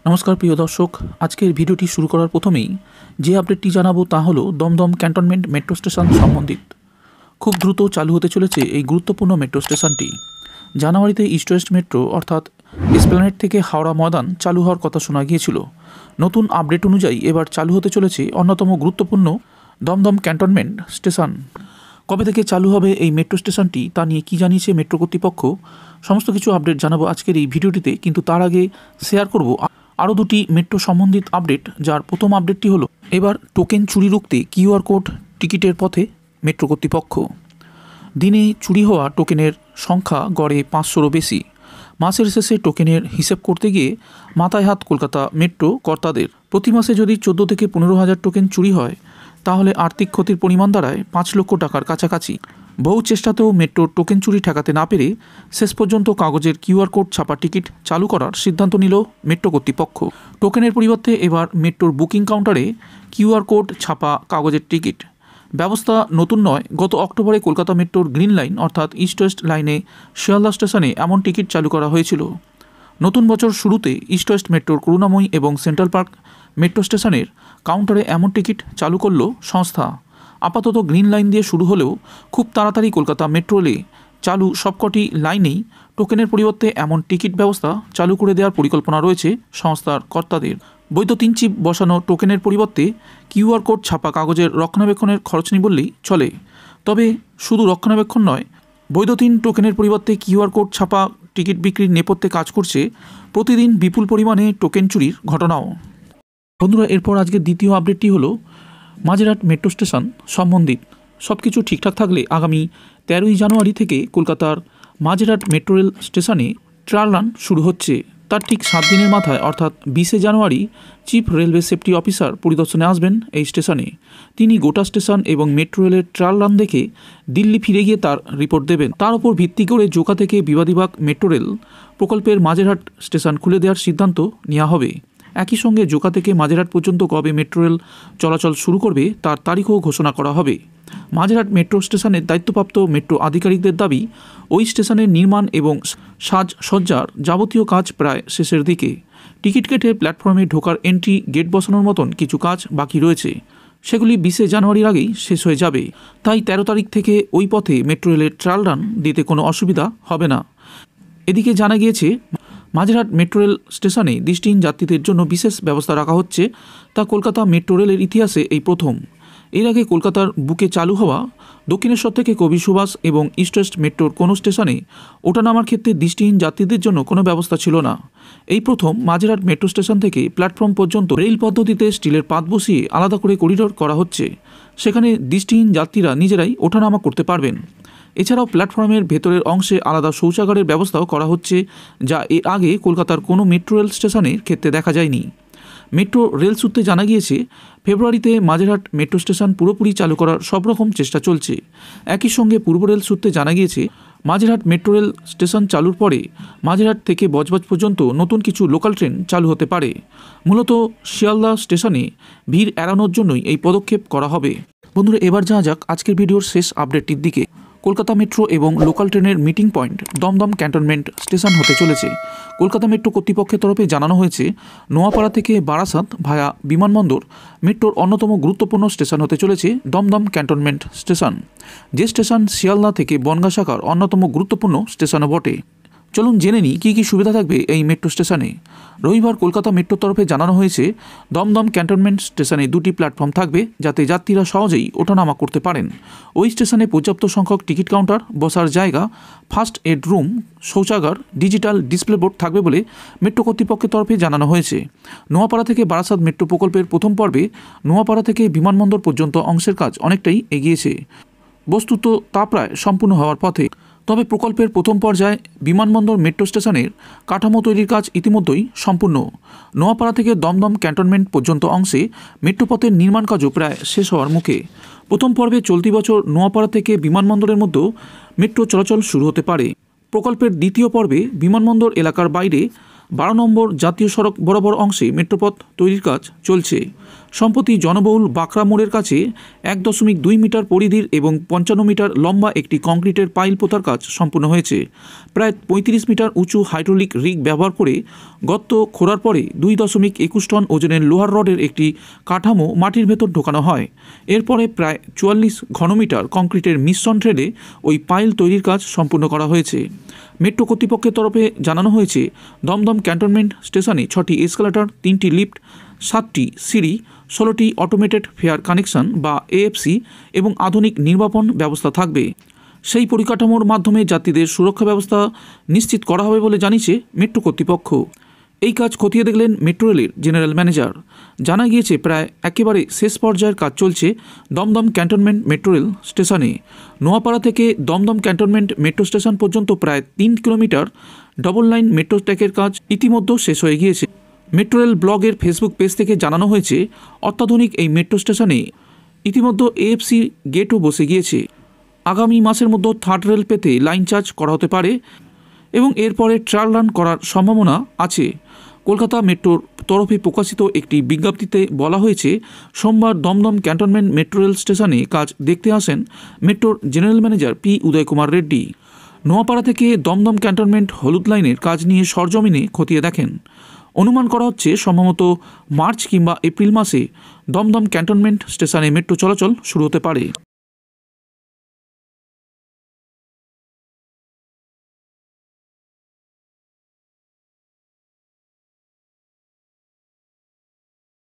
নমস্কার প্রিয় দর্শক, আজকের ভিডিওটি শুরু করার প্রথমেই যে আপডেটটি জানাবো তা হলো দমদম ক্যান্টনমেন্ট মেট্রো স্টেশন সম্বন্ধিত। খুব দ্রুত চালু হতে চলেছে এই গুরুত্বপূর্ণ মেট্রো স্টেশনটি। জানুয়ারিতে ইস্ট ওয়েস্ট মেট্রো অর্থাৎ এসপ্ল্যানেড থেকে হাওড়া ময়দান চালু হওয়ার কথা শোনা গিয়েছিল। নতুন আপডেট অনুযায়ী এবার চালু হতে চলেছে অন্যতম গুরুত্বপূর্ণ দমদম ক্যান্টনমেন্ট স্টেশন। কবে থেকে চালু হবে এই মেট্রো স্টেশনটি তা নিয়ে কী জানিয়েছে মেট্রো কর্তৃপক্ষ, সমস্ত কিছু আপডেট জানাবো আজকের এই ভিডিওটিতে। কিন্তু তার আগে শেয়ার করব আরও দুটি মেট্রো সম্বন্ধিত আপডেট। যার প্রথম আপডেটটি হলো এবার টোকেন চুরি রুখতে কিউআর কোড টিকিটের পথে মেট্রো কর্তৃপক্ষ। দিনে চুরি হওয়া টোকেনের সংখ্যা গড়ে 500রও বেশি। মাসের শেষে টোকেনের হিসেব করতে গিয়ে মাথায় হাত কলকাতা মেট্রো কর্তাদের। প্রতি মাসে যদি 14 থেকে 15,000 টোকেন চুরি হয় তাহলে আর্থিক ক্ষতির পরিমাণ দাঁড়ায় 5 লক্ষ টাকার কাছাকাছি। বহু চেষ্টাতেও মেট্রোর টোকেন চুরি ঠেকাতে না পেরে শেষ পর্যন্ত কাগজের কিউআর কোড ছাপা টিকিট চালু করার সিদ্ধান্ত নিল মেট্রো কর্তৃপক্ষ। টোকেনের পরিবর্তে এবার মেট্রোর বুকিং কাউন্টারে কিউআর কোড ছাপা কাগজের টিকিট ব্যবস্থা নতুন নয়। গত অক্টোবরে কলকাতা মেট্রোর গ্রিন লাইন অর্থাৎ ইস্ট ওয়েস্ট লাইনে শিয়ালদা স্টেশনে এমন টিকিট চালু করা হয়েছিল। নতুন বছর শুরুতে ইস্ট ওয়েস্ট মেট্রোর করুণাময়ী এবং সেন্ট্রাল পার্ক মেট্রো স্টেশনের কাউন্টারে এমন টিকিট চালু করল সংস্থা। আপাতত গ্রিন লাইন দিয়ে শুরু হলেও খুব তাড়াতাড়ি কলকাতা মেট্রো রেলে চালু সবকটি লাইনেই টোকেনের পরিবর্তে এমন টিকিট ব্যবস্থা চালু করে দেওয়ার পরিকল্পনা রয়েছে সংস্থার কর্তাদের। বৈদ্যুতিন চিপ বসানো টোকেনের পরিবর্তে কিউআর কোড ছাপা কাগজের রক্ষণাবেক্ষণের খরচ নেই বললেই চলে। তবে শুধু রক্ষণাবেক্ষণ নয়, বৈদ্যুতিন টোকেনের পরিবর্তে কিউআর কোড ছাপা টিকিট বিক্রির নেপথ্যে কাজ করছে প্রতিদিন বিপুল পরিমাণে টোকেন চুরির ঘটনাও। বন্ধুরা, এরপর আজকের দ্বিতীয় আপডেটটি হলো মাঝেরহাট মেট্রো স্টেশন সম্বন্ধিত। সব কিছু ঠিকঠাক থাকলে আগামী 13ই জানুয়ারি থেকে কলকাতার মাঝেরহাট মেট্রো রেল স্টেশনে ট্রায়াল রান শুরু হচ্ছে। তার ঠিক 7 দিনের মাথায় অর্থাৎ 20শে জানুয়ারি চিফ রেলওয়ে সেফটি অফিসার পরিদর্শনে আসবেন এই স্টেশনে। তিনি গোটা স্টেশন এবং মেট্রো রেলের ট্রায়াল রান দেখে দিল্লি ফিরে গিয়ে তার রিপোর্ট দেবেন। তার উপর ভিত্তি করে জোকা থেকে বিবাদীবাগ মেট্রো রেল প্রকল্পের মাঝেরহাট স্টেশন খুলে দেওয়ার সিদ্ধান্ত নেওয়া হবে। একই সঙ্গে জোকা থেকে মাঝেরহাট পর্যন্ত কবে মেট্রো রেল চলাচল শুরু করবে তার তারিখও ঘোষণা করা হবে। মাঝেরহাট মেট্রো স্টেশনের দায়িত্বপ্রাপ্ত মেট্রো আধিকারিকদের দাবি, ওই স্টেশনের নির্মাণ এবং সাজসজ্জার যাবতীয় কাজ প্রায় শেষের দিকে। টিকিট কেটে প্ল্যাটফর্মে ঢোকার এন্ট্রি গেট বসানোর মতন কিছু কাজ বাকি রয়েছে, সেগুলি 20শে জানুয়ারির আগেই শেষ হয়ে যাবে। তাই 13 তারিখ থেকে ওই পথে মেট্রো রেলের ট্রায়াল রান দিতে কোনো অসুবিধা হবে না। এদিকে জানা গিয়েছে মাঝেরহাট মেট্রো রেল স্টেশনে দৃষ্টিহীন যাত্রীদের জন্য বিশেষ ব্যবস্থা রাখা হচ্ছে। তা কলকাতা মেট্রো রেলের ইতিহাসে এই প্রথম। এর আগে কলকাতার বুকে চালু হওয়া দক্ষিণেশ্বর থেকে কবি সুভাষ এবং ইস্ট ওয়েস্ট মেট্রোর কোনো স্টেশনে ওঠানামার ক্ষেত্রে দৃষ্টিহীন যাত্রীদের জন্য কোনো ব্যবস্থা ছিল না। এই প্রথম মাঝেরহাট মেট্রো স্টেশন থেকে প্ল্যাটফর্ম পর্যন্ত রেল পদ্ধতিতে স্টিলের পাত বসিয়ে আলাদা করে করিডোর করা হচ্ছে। সেখানে দৃষ্টিহীন যাত্রীরা নিজেরাই ওঠানামা করতে পারবেন। এছাড়াও প্ল্যাটফর্মের ভেতরের অংশে আলাদা শৌচাগারের ব্যবস্থাও করা হচ্ছে, যা এর আগে কলকাতার কোনো মেট্রো রেল স্টেশনের ক্ষেত্রে দেখা যায়নি। মেট্রো রেল সূত্রে জানা গিয়েছে, ফেব্রুয়ারিতে মাঝেরহাট মেট্রো স্টেশন পুরোপুরি চালু করার সব রকম চেষ্টা চলছে। একই সঙ্গে পূর্ব রেল সূত্রে জানা গিয়েছে, মাঝেরহাট মেট্রো রেল স্টেশন চালুর পরে মাঝেরহাট থেকে বজবজ পর্যন্ত নতুন কিছু লোকাল ট্রেন চালু হতে পারে। মূলত শিয়ালদা স্টেশনে ভিড় এড়ানোর জন্যই এই পদক্ষেপ করা হবে। বন্ধুরা, এবার যাওয়া যাক আজকের ভিডিওর শেষ আপডেটটির দিকে। কলকাতা মেট্রো এবং লোকাল ট্রেনের meeting point Dum Dum cantonment station হতে চলেছে। কলকাতা মেট্রো কর্তৃপক্ষের তরফে জানানো হয়েছে, নোয়াপাড়া থেকে বারাসাত ভায়া বিমানবন্দর মেট্রোর অন্যতম গুরুত্বপূর্ণ স্টেশন হতে চলেছে দমদম ক্যান্টনমেন্ট স্টেশন। যে স্টেশন শিয়ালদা থেকে বনগাঁ শাখার অন্যতম গুরুত্বপূর্ণ স্টেশনও বটে। চলুন জেনে নিই কী কী সুবিধা থাকবে এই মেট্রো স্টেশনে। রবিবার কলকাতা মেট্রোর তরফে জানানো হয়েছে, দমদম ক্যান্টনমেন্ট স্টেশনে 2টি প্ল্যাটফর্ম থাকবে যাতে যাত্রীরা সহজেই ওঠানামা করতে পারেন। ওই স্টেশনে পর্যাপ্ত সংখ্যক টিকিট কাউন্টার, বসার জায়গা, ফার্স্ট এড রুম, শৌচাগার, ডিজিটাল ডিসপ্লে বোর্ড থাকবে বলে মেট্রো কর্তৃপক্ষের তরফে জানানো হয়েছে। নোয়াপাড়া থেকে বারাসাত মেট্রো প্রকল্পের প্রথম পর্বে নোয়াপাড়া থেকে বিমানবন্দর পর্যন্ত অংশের কাজ অনেকটাই এগিয়েছে। বস্তুত তা প্রায় সম্পূর্ণ হওয়ার পথে। তবে প্রকল্পের প্রথম পর্যায়ে বিমানবন্দর মেট্রো স্টেশনের কাঠামো তৈরির কাজ ইতিমধ্যেই সম্পূর্ণ। নোয়াপাড়া থেকে দমদম ক্যান্টনমেন্ট পর্যন্ত অংশে মেট্রোপথের নির্মাণ কাজও প্রায় শেষ হওয়ার মুখে। প্রথম পর্বে চলতি বছর নোয়াপাড়া থেকে বিমানবন্দরের মধ্যে মেট্রো চলাচল শুরু হতে পারে। প্রকল্পের দ্বিতীয় পর্বে বিমানবন্দর এলাকার বাইরে 12 নম্বর জাতীয় সড়ক বরাবর অংশে মেট্রোপথ তৈরির কাজ চলছে। সম্প্রতি জনবহুল বাঁকড়া মোড়ের কাছে 1.2 মিটার পরিধির এবং 55 মিটার লম্বা একটি কংক্রিটের পাইল পোতার কাজ সম্পূর্ণ হয়েছে। প্রায় 35 মিটার উঁচু হাইড্রোলিক রিগ ব্যবহার করে গর্ত খোঁড়ার পরে 2.21 টন ওজনের লোহার রডের একটি কাঠামো মাটির ভেতর ঢোকানো হয়। এরপরে প্রায় 44 ঘনমিটার কংক্রিটের মিশ্রণ ঢেলে ওই পাইল তৈরির কাজ সম্পূর্ণ করা হয়েছে। মেট্রো কর্তৃপক্ষের তরফে জানানো হয়েছে, দমদম ক্যান্টনমেন্ট স্টেশনে 6টি এসকালেটর, 3টি লিফট, 7টি সিঁড়ি, 16টি অটোমেটেড ফেয়ার কানেকশন বা এএফসি এবং আধুনিক নির্বাপন ব্যবস্থা থাকবে। সেই পরিকাঠামোর মাধ্যমে যাত্রীদের সুরক্ষা ব্যবস্থা নিশ্চিত করা হবে বলে জানিয়েছে মেট্রো কর্তৃপক্ষ। এই কাজ খতিয়ে দেখলেন মেট্রো রেলের জেনারেল ম্যানেজার। জানা গিয়েছে, প্রায় একেবারে শেষ পর্যায়ের কাজ চলছে দমদম ক্যান্টনমেন্ট মেট্রো রেল স্টেশনে। নোয়াপাড়া থেকে দমদম ক্যান্টনমেন্ট মেট্রো স্টেশন পর্যন্ত প্রায় 3 কিলোমিটার ডবল লাইন মেট্রো ট্র্যাকের কাজ ইতিমধ্যে শেষ হয়ে গিয়েছে। মেট্রো রেল ব্লগের ফেসবুক পেজ থেকে জানানো হয়েছে, অত্যাধুনিক এই মেট্রো স্টেশনে ইতিমধ্যে এএফসি গেটও বসে গিয়েছে। আগামী মাসের মধ্যে থার্ড রেল পেতে লাইন চার্জ করা হতে পারে এবং এরপরে ট্রায়াল রান করার সম্ভাবনা আছে। কলকাতা মেট্রোর তরফে প্রকাশিত একটি বিজ্ঞপ্তিতে বলা হয়েছে, সোমবার দমদম ক্যান্টনমেন্ট মেট্রো রেল স্টেশনে কাজ দেখতে আসেন মেট্রোর জেনারেল ম্যানেজার পি উদয় কুমার রেড্ডি। নোয়াপাড়া থেকে দমদম ক্যান্টনমেন্ট হলুদ লাইনের কাজ নিয়ে সরজমিনে খতিয়ে দেখেন। অনুমান করা হচ্ছে, সম্ভবত মার্চ কিংবা এপ্রিল মাসে দমদম ক্যান্টনমেন্ট স্টেশনে মেট্রো চলাচল শুরু হতে পারে।